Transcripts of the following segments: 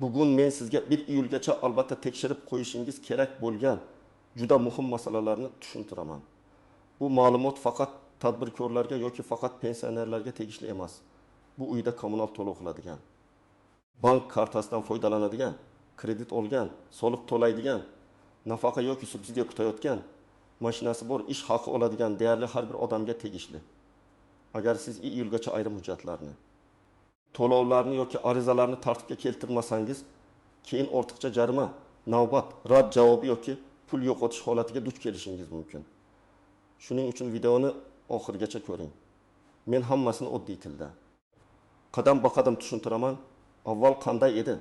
Bugun men sizga 1 iyulgacha albatta tekshirib qo'yishingiz kerak bo'lgan juda muhim masalalarni tushuntiraman. Bu ma'lumot faqat tadbirkorlarga yoki faqat pensionerlarga tegishli emas. Bu uyda kommunal to'lov qiladigan, bank kartasidan foydalanadigan, kredit olgan, soliq to'laydigan, nafaqa yoki subsidiya kutayotgan, mashinasi bor, ish haqi oladigan deyarli har bir odamga tegishli. Agar siz iyulgacha ayrim hujjatlarni, to'lovlarni yoki arizalarni tartibga keltirmasangiz, keyin ortiqcha jarima, navbat, rad javobi yoki pul yo'qotish holatiga duch kelishingiz mumkin. Shuning uchun videoni oxirigacha ko'ring. Men hammasini oddiy tilda, qadam-baqadam tushuntiraman. Avval qanday edi?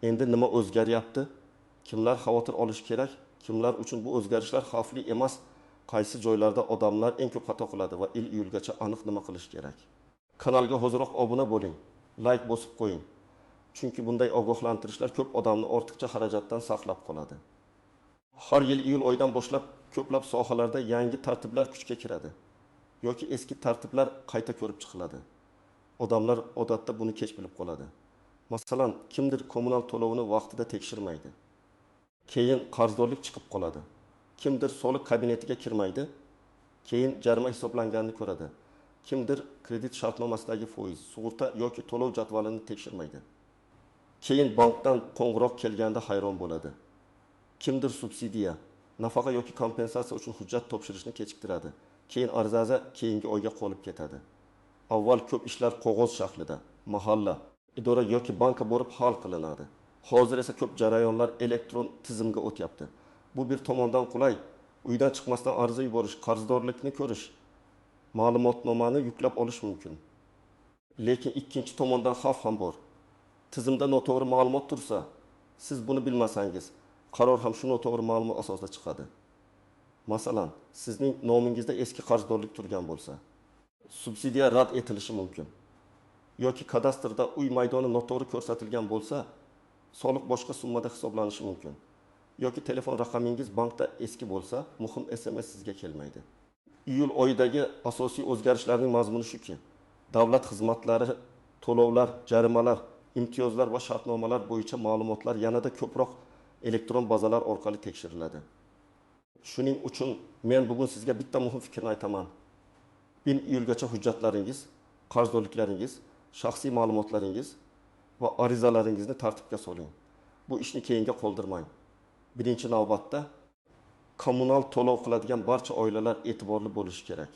Endi nima o'zgaryapti? Kimlar xavotir olish kerak? Kimlar uchun bu o'zgarishlar xavfli emas? Qaysi joylarda odamlar eng ko'p xato qiladi va iyulgacha aniq nima qilish kerak? Kanalga hoziroq obuna bo'ling, like bosib qo'ying. Chunki bunday ogohlantirishlar ko'p odamni ortiqcha xarajatdan saqlab qoladi. Har yil iyul oyidan boshlab ko'plab sohalarda yangi tartiblar kuchga kiradi yoki eski tartiblar qayta ko'rib chiqiladi. Odamlar odatda buni kech bilib qoladi. Masalan, kimdir kommunal to'lovini vaqtida tekshirmaydi. Keyin qarzdorlik chiqib qoladi. Kimdir soliq kabinetiga kirmaydi. Keyin jarima hisoblanganini ko'radi. Kimdir kredit shartnomasidagi foiz, sug'urta yoki to'lov jadvalini tekshirmaydi. Keyin bankdan qo'ng'iroq kelganda hayron bo'ladi. Kimdir subsidiya, nafaqa yoki kompensatsiya uchun hujjat topshirishni kechiktiradi. Keyin ariza keyingi oyga qolib ketadi. Avval ko'p ishlar qog'oz shaklida, mahalla, idora yoki banka borib hal qilinadi. Hozir esa ko'p jarayonlar elektron tizimga o'tyapti. Bu bir tomondan qulay, uydan chiqmasdan ariza yuborish, qarzdorlikni ko'rish, ma'lumotnomani yuklab olish mumkin. Lekin ikkinchi tomondan xavf ham bor. Tizimda noto'g'ri ma'lumot tursa, siz buni bilmasangiz, qaror ham shu noto'g'ri ma'lumot asosida chiqadi. Masalan, sizning nomingizda eski qarzdorlik turgan bo'lsa, subsidiya rad etilishi mumkin. Yoki kadastrda uy maydoni noto'g'ri ko'rsatilgan bo'lsa, soliq boshqa summada hisoblanishi mumkin. Yoki telefon raqamingiz bankda eski bo'lsa, muhim SMS sizga kelmaydi. Iyul oyidagi asosiy o'zgarishlarning mazmuni shuki, davlat xizmatlari, to'lovlar, jarimalar, imtiyozlar va shartnomalar bo'yicha ma'lumotlar yanada ko'proq elektron bazalar orqali tekshiriladi. Shuning uchun men bugun sizga bitta muhim fikrni aytaman. 1 iyulgacha hujjatlaringiz, qarzdorliklaringiz, shaxsiy ma'lumotlaringiz va arizalaringizni tartibga soling. Bu ishni keyinga qoldirmang. Birinchi navbatda kommunal to'lov qiladigan barcha oilalar e'tiborli bo'lishi kerak.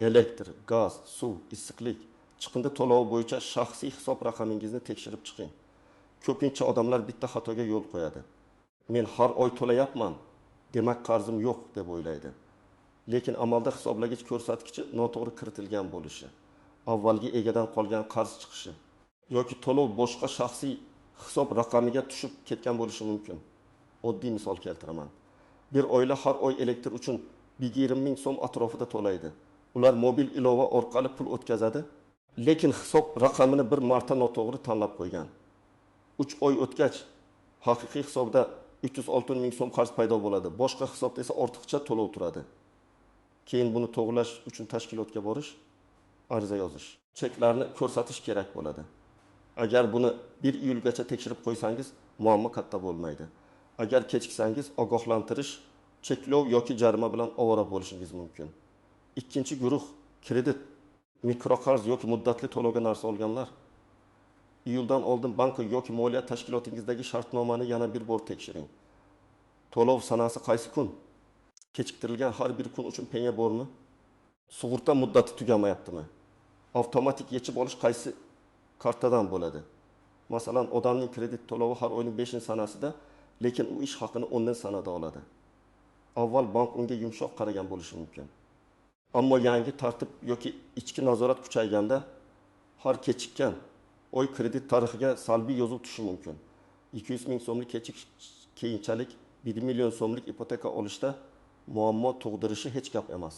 Elektr, gaz, suv, issiqlik, chiqindi to'lovi bo'yicha shaxsiy hisob raqamingizni tekshirib chiqing. Ko'pincha odamlar bitta xatoga yo'l qo'yadi. Men har oy to'layapman, demak qarzim yo'q deb o'ylaydi. Lekin amalda hisoblagich ko'rsatkichi noto'g'ri kiritilgan bo'lishi, avvalgi egadan qolgan qarz chiqishi yoki to'lov boshqa shaxsiy hisob raqamiga tushib ketgan bo'lishi mumkin. Oddiy misol keltiraman. Bir oila har oy elektr uchun 120 ming so'm atrofida to'laydi. Ular mobil ilova orqali pul o'tkazadi, lekin hisob raqamini bir marta noto'g'ri tanlab qo'ygan. 3 oy o'tgach, haqiqiy hisobda 306 ming so'm qarz paydo bo'ladi. Boshqa hisobda esa ortiqcha to'lov turadi. Keyin buni to'g'rilash uchun tashkilotga borish, ariza yozish, cheklarni ko'rsatish kerak bo'ladi. Agar buni 1 iyulgacha tekshirib qo'ysangiz, muammo katta bo'lmaydi. Agar kechiksangiz, ogohlantirish, cheklov yoki jarima bilan ovora bo'lishingiz mumkin. Ikkinchi guruh kredit, mikroqarz yoki muddatli to'lovga narsa olganlar. Iyuldan oldin bank yoki moliya tashkilotingizdagi shartnomani yana bir bor tekshiring. To'lov sanasi qaysi kun? Kechiktirilgan har bir kun uchun penya bormi? Sug'urta muddati tugamayaptimi? Avtomatik yechib olish qaysi kartadan bo'ladi? Masalan, odamning kredit to'lovi har oyning 5-sanasida, lekin u ish haqini 10-sanada oladi. Avval bank unga yumshoq qaragan bo'lishi mumkin. Ammo yangi tartib yoki ichki nazorat kuchayganda har kechikkan oy kredit tarixiga salbiy yozuv tushishi mumkin. 200 ming so'mlik keyinchalik 1 million so'mlik ipoteka olishda muammo tug'dirishi hech gap emas.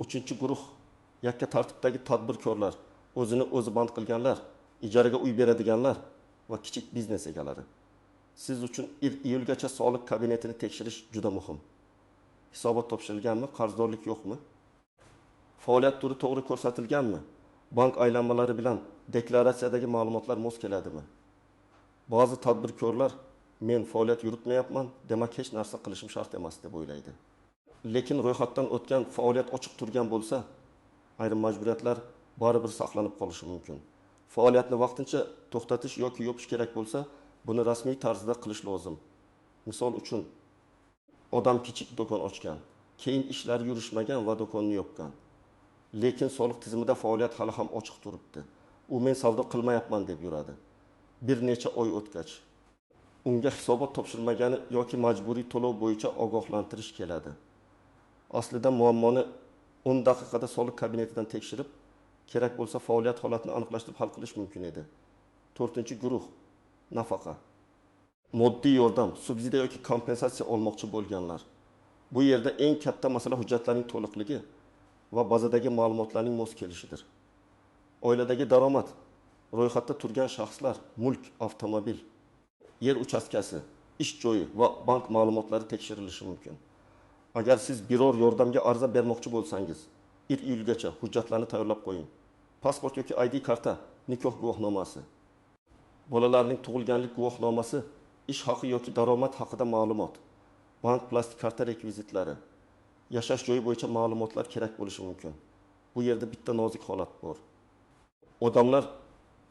Uchinchi guruh yakka tartibdagi tadbirkorlar, o'zini o'zi band qilganlar, ijaraga uy beradiganlar va kichik biznes egalari. Siz uchun 1 iyulgacha soliq kabinetini tekshirish juda muhim. Hisobot topshirilganmi, qarzdorlik yo'qmi? Faoliyat turi to'g'ri ko'rsatilganmi? Bank aylanmalari bilan deklaratsiyadagi ma'lumotlar mos keladimi? Ba'zi tadbirkorlar men faoliyat yuritmayapman, demak hech narsa qilishim shart emas deb o'ylaydi. Lekin ro'yxatdan o'tgan faoliyat ochiq turgan bo'lsa, ayrim majburiyatlar baribir saqlanib qolishi mumkin. Faoliyatni vaqtincha to'xtatish yoki yopish kerak bo'lsa, buni rasmiy tarzda qilish lozim. Misol uchun, odam kichik do'kon ochgan, keyin ishlari yurishmagan va do'konni yopgan. Lekin soliq tizimida faoliyat hali ham ochiq turibdi. U men savdo qilmayapman deb yuradi. Bir necha oy o'tgach, unga hisobot topshirmagani yoki majburiy to'lov bo'yicha ogohlantirish keladi. Aslida muammoni 10 daqiqada soliq kabinetidan tekshirib, kerak bo'lsa faoliyat holatini aniqlashtirib hal qilish mumkin edi. 4-guruh nafaqa. Moddiy yordam, subsidiya yoki kompensatsiya olmoqchi bo'lganlar. Bu yerda eng katta masala hujjatlarning to'liqligi va bazadagi ma'lumotlarning mos kelishidir. Oiladagi daromad, ro'yxatda turgan shaxslar, mulk, avtomobil, yer uchastkasi, ish joyi va bank ma'lumotlari tekshirilishi mumkin. Agar siz biror yordamga ariza bermoqchi bo'lsangiz, 1-iyulgacha hujjatlarni tayyorlab qo'ying. Pasport yoki ID karta, nikoh guvohnomasi, bolalarning tug'ilganlik guvohnomasi, ish haqi yoki daromad haqida ma'lumot, bank plastik karta rekvizitlari, yashash joyi bo'yicha ma'lumotlar kerak bo'lishi mumkin. Bu yerda bitta nozik holat bor. Odamlar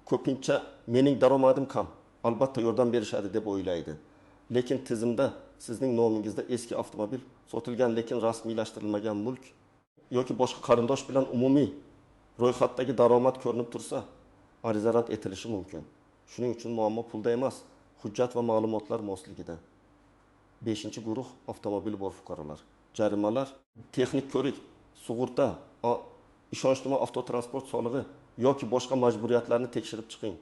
ko'pincha mening daromadim kam, albatta yordam berishadi deb o'ylaydi. Lekin tizimda sizning nomingizda eski avtomobil, sotilgan lekin rasmiylashtirilmagan mulk yoki boshqa qarindosh bilan umumiy ro'yxatdagi daromad ko'rinib tursa, ariza rad etilishi mumkin. Shuning uchun muammo pulda emas, hujjat va ma'lumotlar mosligida. 5-guruh avtomobil bor fuqarolar. Jarimalar, texnik ko'rik, sug'urta, ishonchnoma avtotransport solig'i yoki boshqa majburiyatlarni tekshirib chiqing.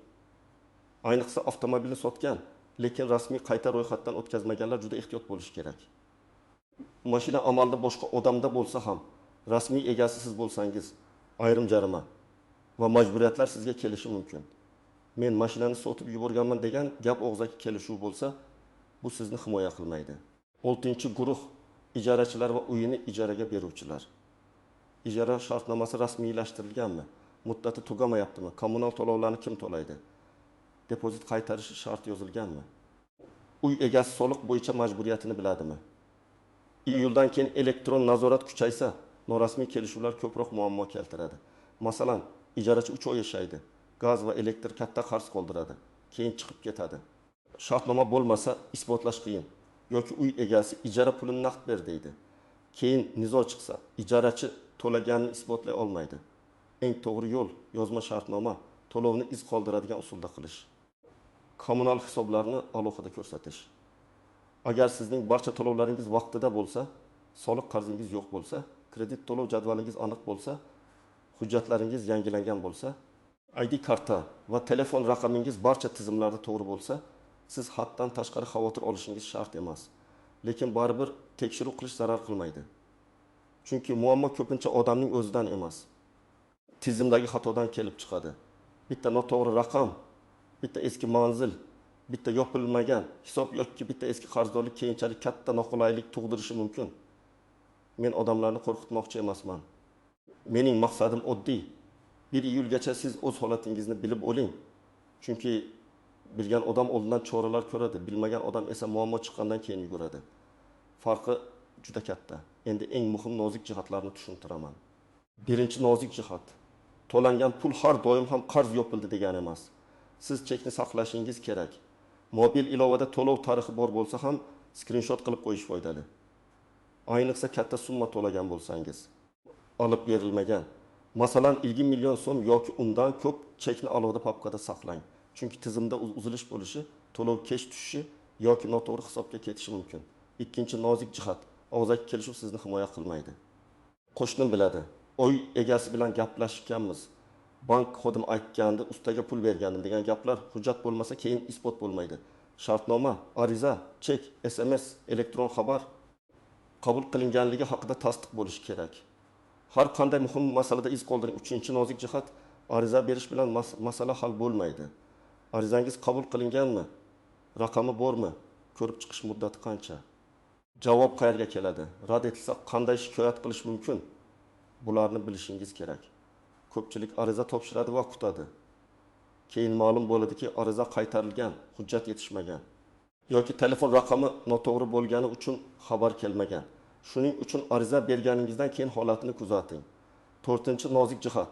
Ayniqsa avtomobilni sotgan, lekin rasmiy qayta ro'yxatdan o'tkazmaganlar juda ehtiyot bo'lish kerak. Mashina amalda boshqa odamda bo'lsa ham, rasmiy egasi siz bo'lsangiz, ayrim jarima va majburiyatlar sizga kelishi mumkin. Men mashinani sotib yuborganman degan gap og'zaki kelishuv bo'lsa, bu sizni himoya qilmaydi. 6-guruh ijarachilar va uyini ijaraga beruvchilar. Ijara shartnomasi rasmiylashtirilganmi? Muddati tugamayaptimi? Kommunal to'lovlarni kim to'laydi? Depozit qaytarishi shart yozilganmi? Uy egasi soliq bo'yicha majburiyatini biladimi? Iyuldan keyin elektron nazorat kuchaysa, norasmiy kelishuvlar ko'proq muammo keltiradi. Masalan, ijarachi 3 oy yashaydi, gaz va elektr katta qarz qoldiradi, keyin chiqib ketadi. Shartnoma bo'lmasa isbotlash qiyin yoki uy egasi ijara pulini naqd ber deydi. Keyin nizo chiqsa, ijarachi to'laganini isbotlay olmaydi. Eng to'g'ri yo'l yozma shartnoma, to'lovni iz qoldiradigan usulda qilish. Kommunal hisoblarni alohida ko'rsatish. Agar sizning barcha to'lovlaringiz vaqtida bo'lsa, soliq qarzingiz yo'q bo'lsa, kredit to'lov jadvalingiz aniq bo'lsa, hujjatlaringiz yangilangan bo'lsa, ID karta va telefon raqamingiz barcha tizimlarda to'g'ri bo'lsa, siz haddan tashqari xavotir olishingiz shart emas. Lekin baribir tekshiruv qilish zarar qilmaydi. Chunki muammo ko'pincha odamning o'zidan emas, tizimdagi xatodan kelib chiqadi. Bitta noto'g'ri raqam, bitta eski manzil, bitta yopilmagan hisob yoki bitta eski qarzdorlik keyinchalik katta noqulaylik tug'dirishi mumkin. Men odamlarni qo'rqitmoqchi emasman. Mening maqsadim oddiy. 1-iyulgacha siz o'z holatingizni bilib oling. Chunki bilgan odam oldindan choralar ko'radi, bilmagan odam esa muammo chiqqandan keyin yuguradi. Farqi juda katta. Endi eng muhim nozik jihatlarni tushuntiraman. Birinchi nozik jihat. To'langan pul har doim ham qarz yopildi degani emas. Siz chekni saqlashingiz kerak. Mobil ilovada to'lov tarixi bor bo'lsa ham skrinshot qilib qo'yish foydali. Ayniqsa katta summa to'lagan bo'lsangiz, olib berilmagan. Masalan, 20 million so'm yoki undan ko'p chekni alohida papkada saqlang. Chunki tizimda uzilish bo'lishi, to'lov kech tushishi yoki noto'g'ri hisobga ketishi mumkin. Ikkinchi nozik jihat, og'zaki kelishuv sizni himoya qilmaydi. Qo'shnim biladi. Uy egasi bilan gaplashganmiz. Bank xodim aytgandi, ustaga pul bergandim degan gaplar hujjat bo'lmasa keyin isbot bo'lmaydi. Shartnoma, ariza, chek, SMS, elektron xabar qabul qilinganligi haqida tasdiq bo'lishi kerak. Har qanday muhim masalada iz qoldiring. 3-nozik jihat, ariza berish bilan masala hal bo'lmaydi. Arizangiz qabul qilinganmi? Raqami bormi? Ko'rib chiqish muddati qancha? Javob qayerga keladi? Rad etilsa qanday shikoyat qilish mumkin? Bularni bilishingiz kerak. Ko'pchilik ariza topshiradi va kutadi. keyin ma'lum bo'ladiki, ariza qaytarilgan, hujjat yetishmagan yoki telefon raqami noto'g'ri bo'lgani uchun xabar kelmagan. Shuning uchun ariza berganingizdan keyin holatini kuzating. 4-nozik jihat.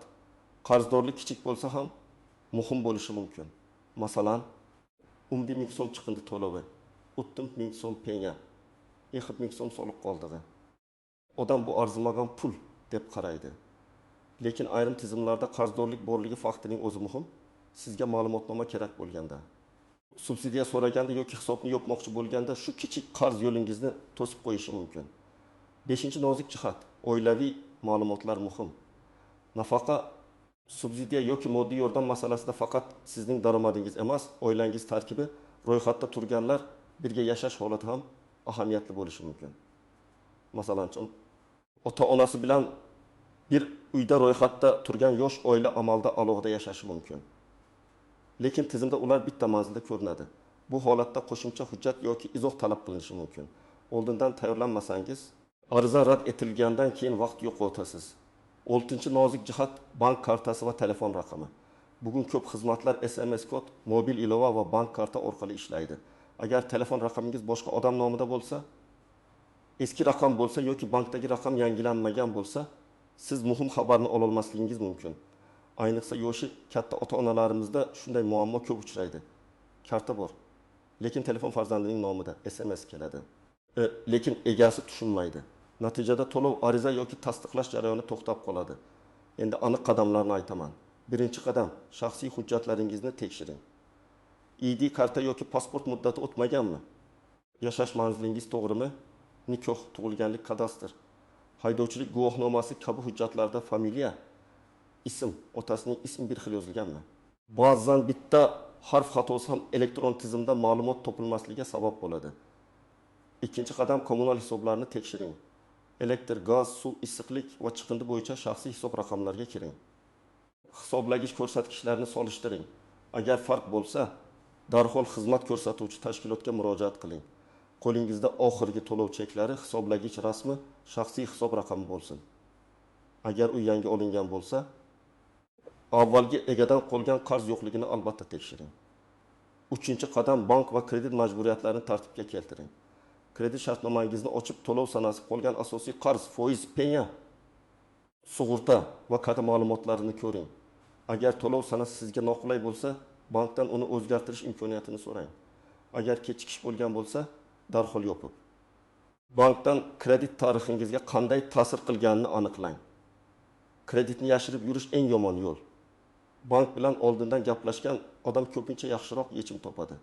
Qarzdorlik kichik bo'lsa ham muhim bo'lishi mumkin. Masalan, 10.000 so'm chiqindi to'lovi, 30.000 so'm penga, 20.000 so'm soliq qoldig'i. Odam bu arzimagan pul deb qaraydi. Lekin ayrim tizimlarda qarzdorlik borligi faktining o'zi muhim. Sizga ma'lumotnoma kerak bo'lganda, subsidiya so'raganda yoki hisobni yopmoqchi bo'lganda shu kichik qarz yo'lingizni to'sib qo'yishi mumkin. 5-nozik jihat, oilaviy ma'lumotlar muhim. Nafaqa, subsidiya yoki moddiy yordam masalasida faqat sizning daromadingiz emas, oilangiz tarkibi, ro'yxatda turganlar birga yashash holati ham ahamiyatli bo'lishi mumkin. Masalan, ota-onasi bilan bir uyda ro'yxatda turgan yosh oila amalda alohida yashashi mumkin. Lekin tizimda ular bitta manzilda ko'rinadi. Bu holatda qo'shimcha hujjat yoki izoh talab qilinishi mumkin. Oldindan tayyorlanmasangiz, ariza rad etilgandan keyin vaqt yo'qotasiz. 6-nozik jihat, bank kartasi va telefon raqami. Bugun ko'p xizmatlar SMS kod, mobil ilova va bank karta orqali ishlaydi. Agar telefon raqamingiz boshqa odam nomida bo'lsa, eski raqam bo'lsa yoki bankdagi raqam yangilanmagan bo'lsa, siz muhim xabarni ola olmasligingiz mumkin. Ayniqsa yoshi katta ota-onalarimizda shunday muammo ko'p uchraydi. Karta bor, lekin telefon farzandining nomida SMS keladi. Lekin egasi tushunmaydi. Natijada to'lov, ariza yoki tasdiqlash jarayoni to'xtab qoladi. Endi aniq qadamlarni aytaman. Birinchi qadam, shaxsiy hujjatlaringizni tekshiring. ID karta yoki pasport muddati o'tmaganmi? Yashash manzilingiz to'g'rimi? Nikoh, tug'ilganlik, kadastr, haydovchilik guvohnomasi kabi hujjatlarda familiya, ism, otasining ismi bir xil yozilganmi? Ba'zan bitta harf xatosi ham elektron tizimda ma'lumot topilmasligiga sabab bo'ladi. Ikkinchi qadam, kommunal hisoblarni tekshiring. Elektr, gaz, suv, issiqlik va chiqindi bo'yicha shaxsiy hisob raqamlariga kiring. Hisoblagich ko'rsatkichlarini solishtiring. Agar farq bo'lsa, darhol xizmat ko'rsatuvchi tashkilotga murojaat qiling. Qo'lingizda oxirgi to'lov cheklari, hisoblagich rasmi, shaxsiy hisob raqami bo'lsin. Agar u yangi olingan bo'lsa, avvalgi egadan qolgan qarz yo'qligini albatta tekshiring. 3-qadam, bank va kredit majburiyatlarini tartibga keltiring. Kredit shartnomangizni ochib, to'lov sanasi qolgan asosiy qarz, foiz, penya, sug'urta va kata ma'lumotlarini ko'ring. Agar to'lov sanasi sizga noqulay bo'lsa, bankdan uni o'zgartirish imkoniyatini so'rang. Agar kechikish bo'lgan bo'lsa, darhol yopib. Bankdan kredit tarixingizga qanday ta'sir qilganini aniqlang. Kreditni yashirib yurish eng yomon yo'l. Bank bilan oldindan gaplashgan odam ko'pincha yaxshiroq yechim topadi.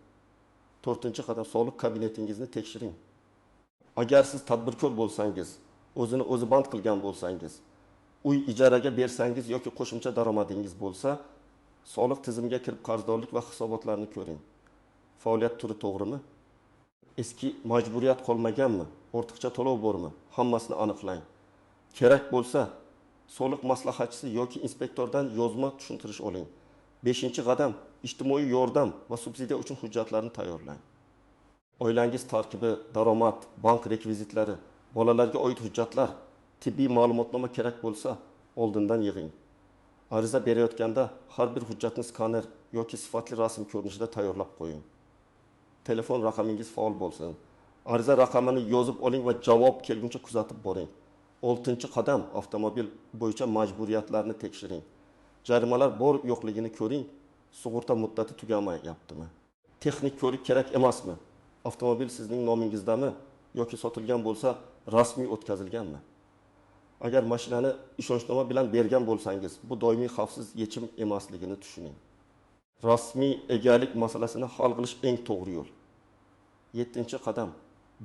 4-qadam, soliq kabinetingizni tekshiring. Agar siz tadbirkor bo'lsangiz, o'zini o'zi band qilgan bo'lsangiz, uy ijaraga bersangiz yoki qo'shimcha daromadingiz bo'lsa, soliq tizimiga kirib qarzdorlik va hisobotlarni ko'ring. Faoliyat turi to'g'rimi? Eski majburiyat qolmaganmi? Ortiqcha to'lov bormi? Hammasini aniqlang. Kerak bo'lsa, soliq maslahatchisi yoki inspektordan yozma tushuntirish oling. 5-qadam, ijtimoiy yordam va subsidiya uchun hujjatlarni tayyorlang. Oilangiz tarkibi, daromad, bank rekvizitlari, bolalarga oid hujjatlar, tibbiy ma'lumotnoma kerak bo'lsa, oldindan yig'ing. Ariza berayotganda har bir hujjatni skaner yoki sifatli rasm ko'rinishida tayyorlab qo'ying. Telefon raqamingiz faol bo'lsin. Ariza raqamini yozib oling va javob kelguncha kuzatib boring. 6-qadam, avtomobil bo'yicha majburiyatlarni tekshiring. Jarimalar bor yo'qligini ko'ring. Sug'urta muddati tugamayaptimi? Texnik ko'rik kerak emasmi? Avtomobil sizning nomingizdami yoki sotilgan bo'lsa, rasmiy o'tkazilganmi? Agar mashinani ishonchnoma bilan bergan bo'lsangiz, bu doimiy xavfsiz yechim emasligini tushuning. Rasmiy egalik masalasini hal qilish eng to'g'ri yo'l. 7-qadam,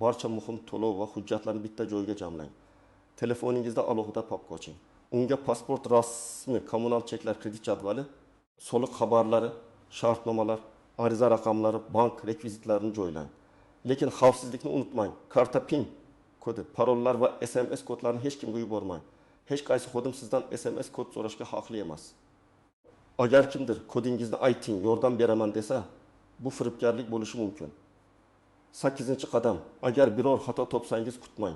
barcha muhim to'lov va hujjatlarni bitta joyga jamlang. Telefoningizda alohida papka oching. Unga pasport rasmi, kommunal cheklar, kredit jadvali, soliq xabarlari, shartnomalar, ariza raqamlari, bank rekvizitlarini joylang. Lekin xavfsizlikni unutmang. Karta PIN kodi, parollar va SMS kodlarini hech kimga yubormang. Hech qaysi xodim sizdan SMS kod so'rashga haqli emas. Agar kimdir kodingizni ayting, yordam beraman desa, bu firibgarlik bo'lishi mumkin. 8-qadam, agar biror xato topsangiz kutmang.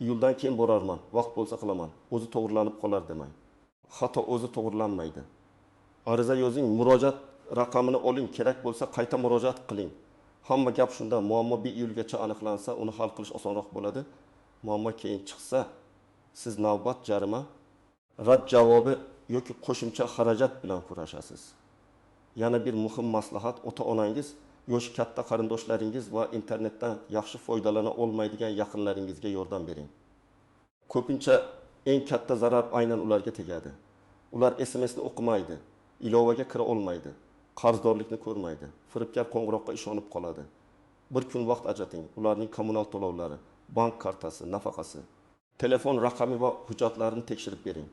Iyuldan keyin borarman, vaqt bo'lsa qilaman, o'zi to'g'rilanib qolar demang. Xato o'zi to'g'rilanmaydi. Ariza yozing, murojaat raqamini oling, kerak bo'lsa qayta murojaat qiling. Hamma gap shunda, muammo 1 iyulgacha aniqlansa, uni hal qilish osonroq bo'ladi. Muammo keyin chiqsa, siz navbat jarima, rad javobi yoki qo'shimcha xarajat bilan kurashasiz. Yana bir muhim maslahat, ota-onangiz yoshi katta qarindoshlaringiz va internetdan yaxshi foydalana olmaydigan yaqinlaringizga yordam bering. Ko'pincha eng katta zarar aynan ularga tegadi. Ular SMSni o'qimaydi, ilovaga kira olmaydi, qarzdorlikni ko'rmaydi, firibgar qo'ng'iroqqa ishonib qoladi. Bir kun vaqt ajrating, ularning kommunal to'lovlari, bank kartasi, nafaqasi, telefon raqami va hujjatlarini tekshirib bering.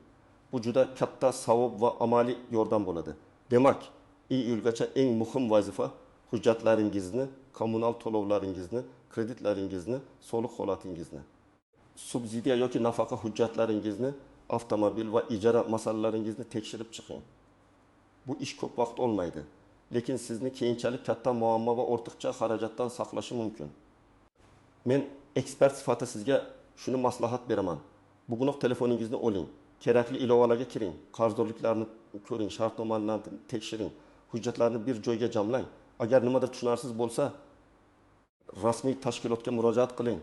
Bu juda katta savob va amaliy yordam bo'ladi. Demak, iyulgacha eng muhim vazifa hujjatlaringizni, kommunal to'lovlaringizni, kreditlaringizni, soliq holatingizni, subsidiya yoki nafaqa hujjatlaringizni, avtomobil va ijara masalalaringizni tekshirib chiqing. Bu ish ko'p vaqt olmaydi, lekin sizni keyinchalik katta muammo va ortiqcha xarajatdan saqlashi mumkin. Men ekspert sifatida sizga shuni maslahat beraman. Bugunoq telefoningizni oling, kerakli ilovalarga kiring, qarzdorliklarni ko'ring, shartnomalarni tekshiring, hujjatlarni bir joyga jamlang. Agar nimadir tushunarsiz bo'lsa, rasmiy tashkilotga murojaat qiling.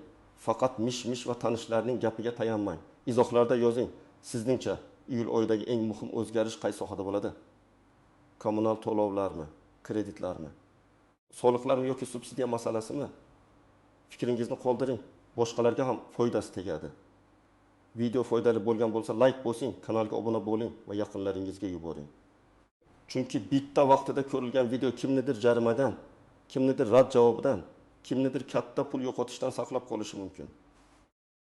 Faqat mish-mish va tanishlarning gapiga tayanmang. Izohlarda yozing. Sizningcha iyul oyidagi eng muhim o'zgarish qaysi sohada bo'ladi? Kommunal to'lovlarmi, kreditlarmi, soliqlarmi yoki subsidiya masalasimi? Fikringizni qoldiring. Boshqalarga ham foydasi tegadi. Video foydali bo'lgan bo'lsa like bosing, kanalga obuna bo'ling va yaqinlaringizga yuboring. Chunki bitta vaqtida ko'rilgan video kimnidir jarimadan, kimnidir rad javobidan, kimnidir katta pul yo'qotishdan saqlab qolishi mumkin.